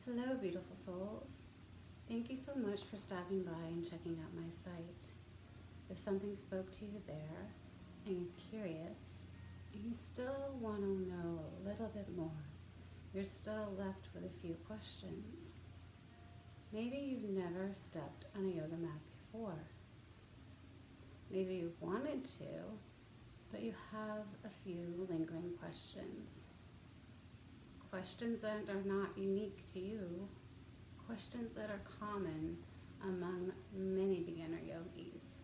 Hello, beautiful souls. Thank you so much for stopping by and checking out my site. If something spoke to you there and you're curious and you still want to know a little bit more, you're still left with a few questions. Maybe you've never stepped on a yoga mat before. Maybe you wanted to, but you have a few lingering questions. Questions that are not unique to you, questions that are common among many beginner yogis.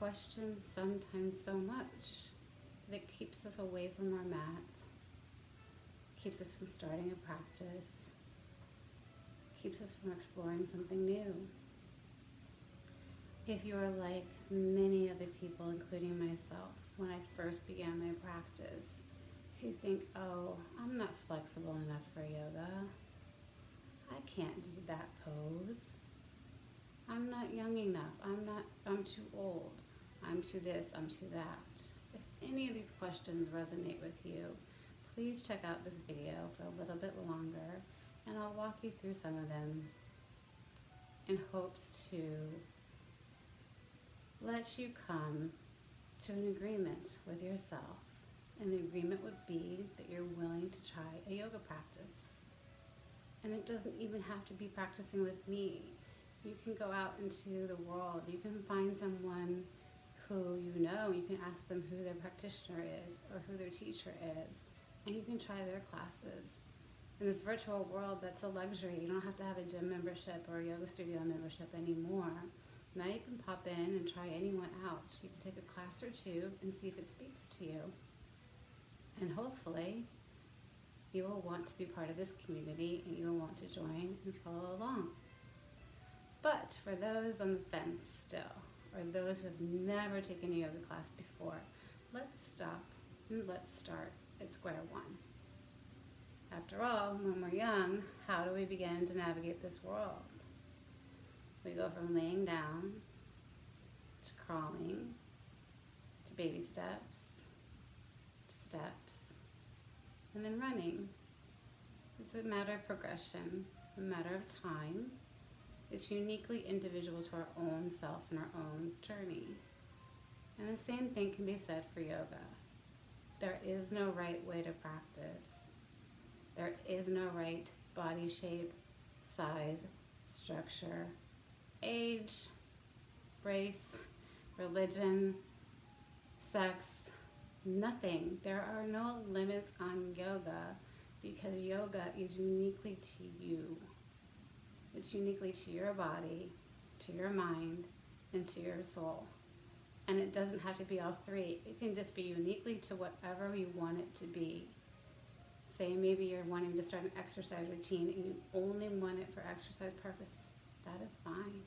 Questions sometimes so much that keeps us away from our mats, keeps us from starting a practice, keeps us from exploring something new. If you are like many other people, including myself, when I first began my practice, you think, oh, I'm not flexible enough for yoga. I can't do that pose. I'm not young enough. I'm too old. I'm too this, I'm too that. If any of these questions resonate with you, please check out this video for a little bit longer and I'll walk you through some of them in hopes to let you come to an agreement with yourself. And the agreement would be that you're willing to try a yoga practice. And it doesn't even have to be practicing with me. You can go out into the world. You can find someone who you know. You can ask them who their practitioner is or who their teacher is. And you can try their classes. In this virtual world, that's a luxury. You don't have to have a gym membership or a yoga studio membership anymore. Now you can pop in and try anyone out. You can take a class or two and see if it speaks to you. And hopefully, you will want to be part of this community and you will want to join and follow along. But for those on the fence still, or those who have never taken a yoga class before, let's stop and let's start at square one. After all, when we're young, how do we begin to navigate this world? We go from laying down to crawling to baby steps to steps and then running. It's a matter of progression, a matter of time. It's uniquely individual to our own self and our own journey. And the same thing can be said for yoga. There is no right way to practice. There is no right body shape, size, structure, age, race, religion, sex, nothing. There are no limits on yoga because yoga is uniquely to you. It's uniquely to your body, to your mind, and to your soul. And it doesn't have to be all three. It can just be uniquely to whatever you want it to be. Say maybe you're wanting to start an exercise routine and you only want it for exercise purpose. That is fine.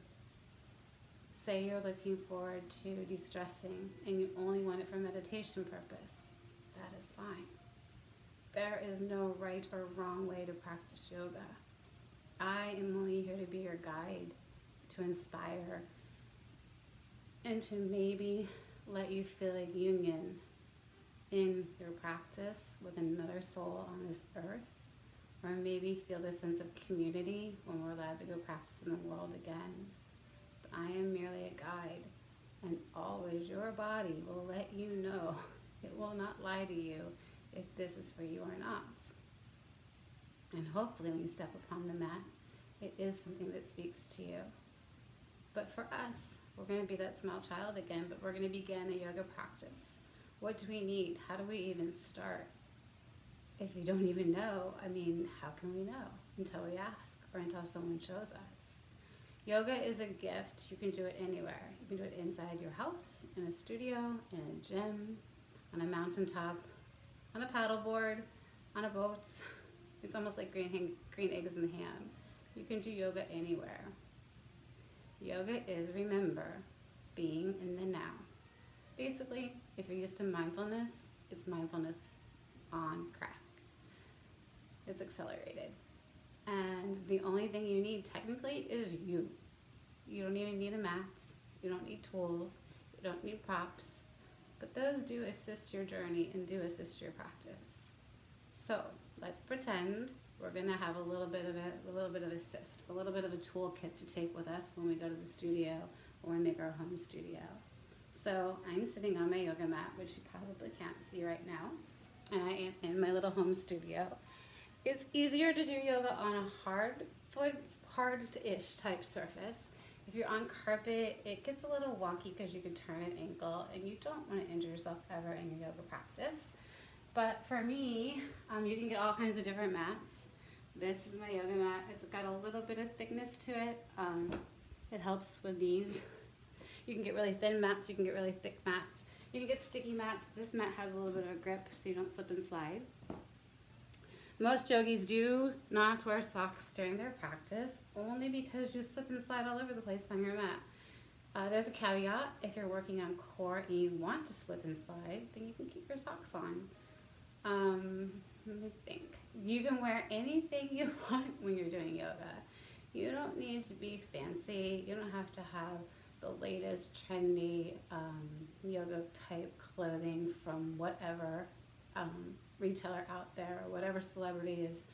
Say you're looking forward to de-stressing and you only want it for meditation purpose. That is fine. There is no right or wrong way to practice yoga. I am only here to be your guide, to inspire, and to maybe let you feel a union in your practice with another soul on this earth, or maybe feel the sense of community when we're allowed to go practice in the world again. But I am merely a guide, and always your body will let you know. It will not lie to you if this is for you or not. And hopefully when you step upon the mat, it is something that speaks to you. But for us, we're going to be that small child again, but we're going to begin a yoga practice. What do we need? How do we even start? If we don't even know, how can we know until we ask or until someone shows us? Yoga is a gift. You can do it anywhere. You can do it inside your house, in a studio, in a gym, on a mountaintop, on a paddleboard, on a boat. It's almost like green eggs in the ham. You can do yoga anywhere. Yoga is, remember, being in the now. Basically, if you're used to mindfulness, it's mindfulness on crack. It's accelerated. And the only thing you need technically is you. You don't even need a mat. You don't need tools. You don't need props. But those do assist your journey and do assist your practice. So let's pretend we're gonna have a little bit of assist, a little bit of a toolkit to take with us when we go to the studio or we make our home studio. So I'm sitting on my yoga mat, which you probably can't see right now, and I am in my little home studio. It's easier to do yoga on a hard-ish type surface. If you're on carpet, it gets a little wonky because you can turn an ankle, and you don't want to injure yourself ever in your yoga practice. But for me, you can get all kinds of different mats. This is my yoga mat. It's got a little bit of thickness to it. It helps with these. You can get really thin mats, you can get really thick mats. You can get sticky mats. This mat has a little bit of a grip so you don't slip and slide. Most yogis do not wear socks during their practice, only because you slip and slide all over the place on your mat. There's a caveat: if you're working on core and you want to slip and slide, then you can keep your socks on. Let me think. You can wear anything you want when you're doing yoga. You don't need to be fancy. You don't have to have the latest trendy yoga type clothing from whatever retailer out there, or whatever celebrity is,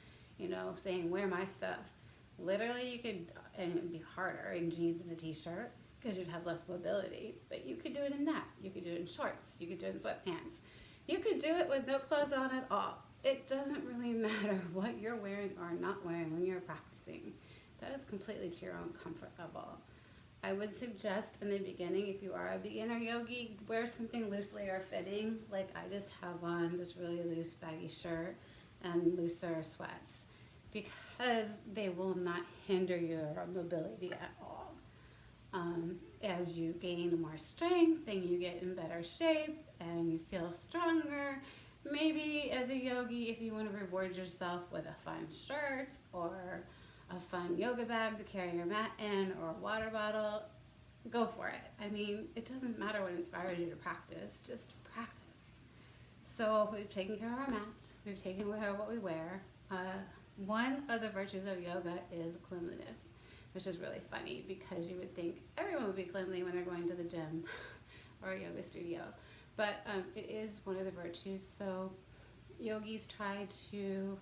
saying wear my stuff. Literally, you could, and it'd be harder in jeans and a t-shirt because you'd have less mobility, but you could do it in that. You could do it in shorts. You could do it in sweatpants. You could do it with no clothes on at all. It doesn't really matter what you're wearing or not wearing when you're practicing. That is completely to your own comfort level. I would suggest in the beginning, if you are a beginner yogi, wear something loosely or fitting. Like I just have on this really loose baggy shirt and looser sweats, because they will not hinder your mobility at all. As you gain more strength and you get in better shape and you feel stronger, maybe as a yogi, if you want to reward yourself with a fun shirt or a fun yoga bag to carry your mat in, or a water bottle, go for it. I mean, it doesn't matter what inspires you to practice, just practice. So we've taken care of our mats, we've taken care of what we wear. One of the virtues of yoga is cleanliness, which is really funny because you would think everyone would be cleanly when they're going to the gym or a yoga studio. But it is one of the virtues. So yogis try to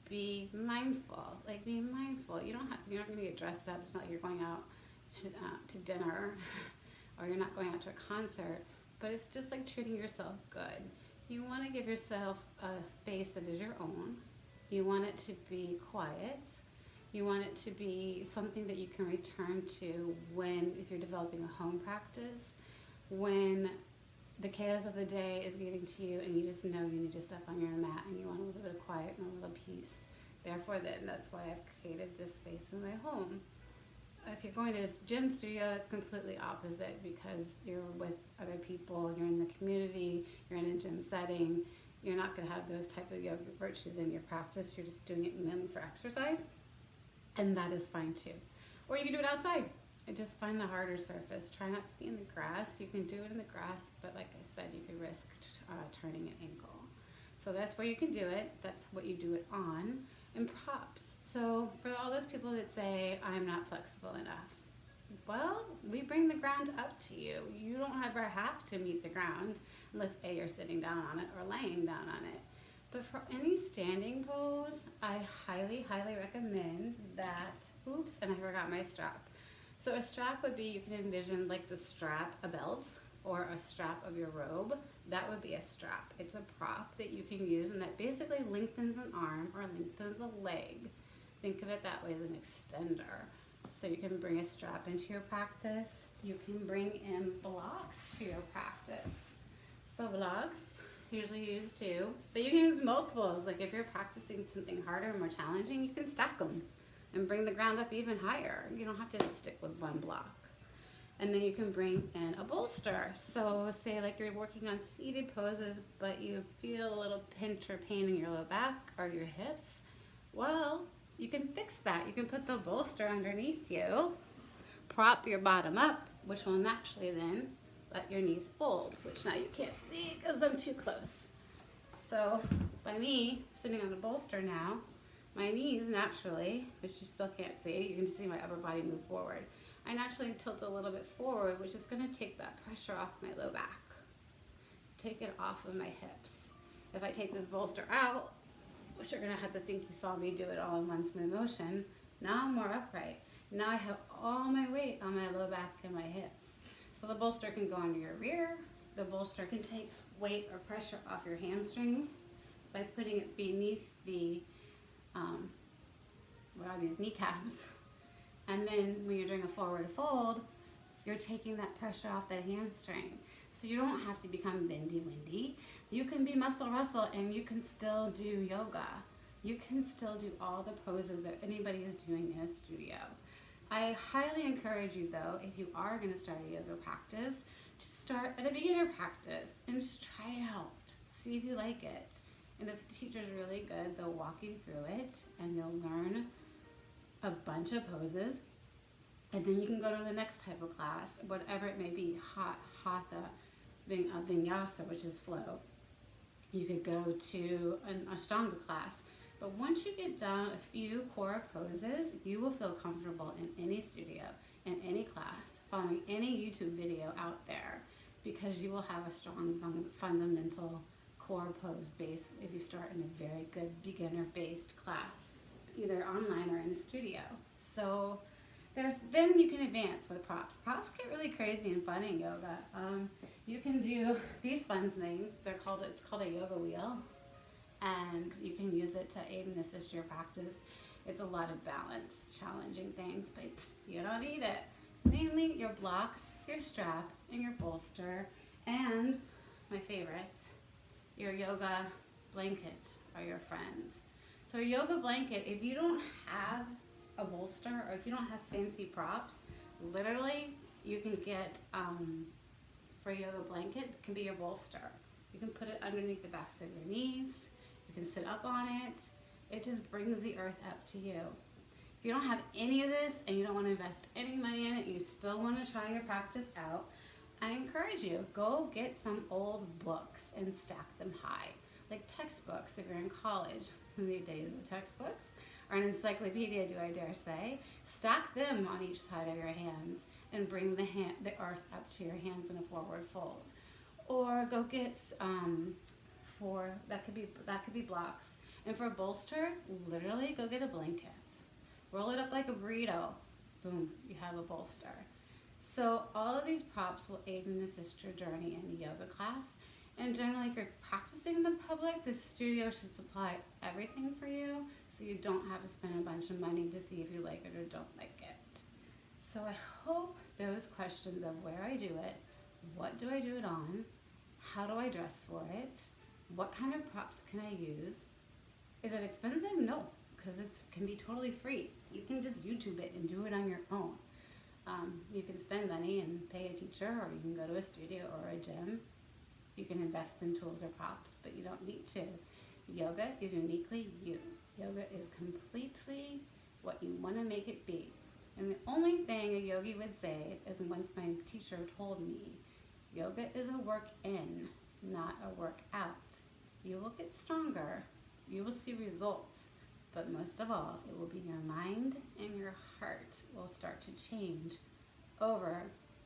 be mindful. You don't have to, you're not going to get dressed up. It's not like you're going out to dinner or you're not going out to a concert, but it's just like treating yourself good. You want to give yourself a space that is your own. You want it to be quiet. You want it to be something that you can return to if you're developing a home practice, when the chaos of the day is getting to you and you just know you need to step on your mat and you want a little bit of quiet and a little peace. Therefore, that's why I've created this space in my home. If you're going to a gym studio, that's completely opposite, because you're with other people, you're in the community, you're in a gym setting. You're not going to have those type of yoga virtues in your practice. You're just doing it mainly for exercise, and that is fine too. Or you can do it outside. And just find the harder surface. Try not to be in the grass. You can do it in the grass, but like I said, you could risk turning an ankle. So that's where you can do it. That's what you do it on. And props. So for all those people that say, I'm not flexible enough, well, we bring the ground up to you. You don't ever have to meet the ground unless A, you're sitting down on it or laying down on it. But for any standing pose, I highly, highly recommend that, oops, and I forgot my strap. So a strap would be, you can envision like the strap, a belt, or a strap of your robe. That would be a strap. It's a prop that you can use, and that basically lengthens an arm or lengthens a leg. Think of it that way, as an extender. So you can bring a strap into your practice. You can bring in blocks to your practice. So blocks, usually used too, but you can use multiples. Like if you're practicing something harder and more challenging, you can stack them and bring the ground up even higher. You don't have to just stick with one block. And then you can bring in a bolster. So say like you're working on seated poses, but you feel a little pinch or pain in your low back or your hips. Well, you can fix that. You can put the bolster underneath you, prop your bottom up, which will naturally then let your knees fold, which now you can't see because I'm too close. So by me sitting on the bolster now, my knees naturally, which you still can't see, you can see my upper body move forward. I naturally tilt a little bit forward, which is going to take that pressure off my low back, take it off of my hips. If I take this bolster out, which you're gonna have to think you saw me do it all in one smooth motion. Now I'm more upright. Now I have all my weight on my low back and my hips. So the bolster can go under your rear. The bolster can take weight or pressure off your hamstrings by putting it beneath the, what are these, kneecaps. And then when you're doing a forward fold, you're taking that pressure off that hamstring. So you don't have to become bendy windy. You can be muscle Russell and you can still do yoga. You can still do all the poses that anybody is doing in a studio. I highly encourage you though, if you are gonna start a yoga practice, to start at a beginner practice and just try it out. See if you like it. And if the teacher's really good, they'll walk you through it and you'll learn a bunch of poses. And then you can go to the next type of class, whatever it may be, hatha, vinyasa, which is flow. You could go to an Ashtanga class. But once you get down a few core poses, you will feel comfortable in any studio, in any class, following any YouTube video out there, because you will have a strong fundamental core pose base if you start in a very good beginner-based class, either online or in the studio. So then you can advance with props. Props get really crazy and fun in yoga. You can do these fun things. It's called a yoga wheel, and you can use it to aid and assist your practice. It's a lot of balance, challenging things, but you don't need it. Mainly your blocks, your strap, and your bolster, and my favorites, your yoga blanket are your friends. So a yoga blanket, if you don't have a bolster or if you don't have fancy props, literally you can get, for a yoga blanket, it can be your bolster. You can put it underneath the backs of your knees. You can sit up on it. It just brings the earth up to you. If you don't have any of this and you don't want to invest any money in it, you still want to try your practice out, I encourage you, go get some old books and stack them high. Like textbooks if you're in college, in the days of textbooks, or an encyclopedia, do I dare say. Stack them on each side of your hands and bring the earth up to your hands in a forward fold. Or go get that could be blocks. And for a bolster, literally go get a blanket. Roll it up like a burrito. Boom, you have a bolster. So all of these props will aid and assist your journey in a yoga class. And generally, if you're practicing in the public, the studio should supply everything for you, so you don't have to spend a bunch of money to see if you like it or don't like it. So I hope those questions of where I do it, what do I do it on, how do I dress for it, what kind of props can I use, is it expensive? No, because it can be totally free. You can just YouTube it and do it on your own. You can spend money and pay a teacher, or you can go to a studio or a gym. You can invest in tools or props, but you don't need to. Yoga is uniquely you. Yoga is completely what you want to make it be. And the only thing a yogi would say is, once my teacher told me, yoga is a work in, not a work out. You will get stronger. You will see results. But most of all, it will be your mind and your heart will start to change over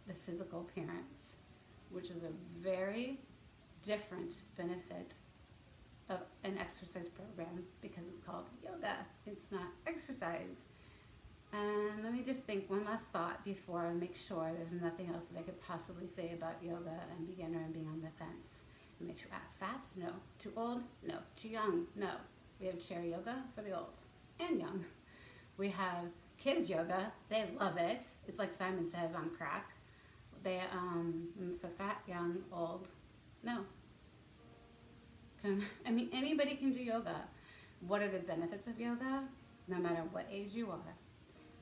the physical appearance, which is a very different benefit of an exercise program, because it's called yoga. It's not exercise. And let me just think one last thought before I make sure there's nothing else that I could possibly say about yoga and beginner and being on the fence. Am I too fat? No. Too old? No. Too young? No. We have chair yoga for the old and young. We have kids yoga. They love it. It's like Simon Says on crack. They so fat, young, old. No. I mean, anybody can do yoga. What are the benefits of yoga? No matter what age you are.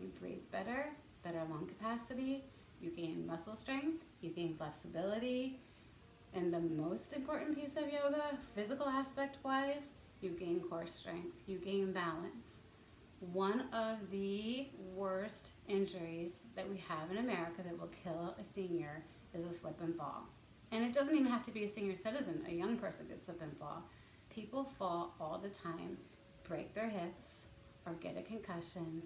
You breathe better lung capacity, you gain muscle strength, you gain flexibility, and the most important piece of yoga, physical aspect wise, you gain core strength, you gain balance. One of the worst injuries that we have in America that will kill a senior is a slip and fall. And it doesn't even have to be a senior citizen. A young person could slip and fall. People fall all the time, break their hips, or get a concussion.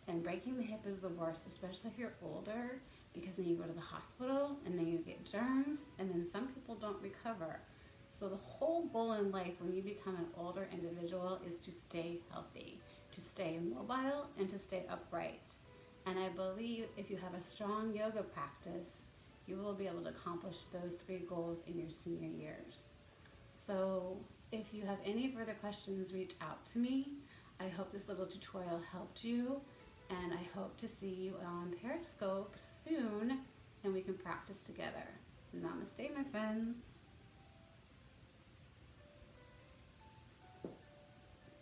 And breaking the hip is the worst, especially if you're older, because then you go to the hospital, and then you get germs, and then some people don't recover. So the whole goal in life when you become an older individual is to stay healthy, to stay immobile, and to stay upright. And I believe if you have a strong yoga practice, you will be able to accomplish those three goals in your senior years. So if you have any further questions, reach out to me. I hope this little tutorial helped you, and I hope to see you on Periscope soon, and we can practice together. Namaste, my friends.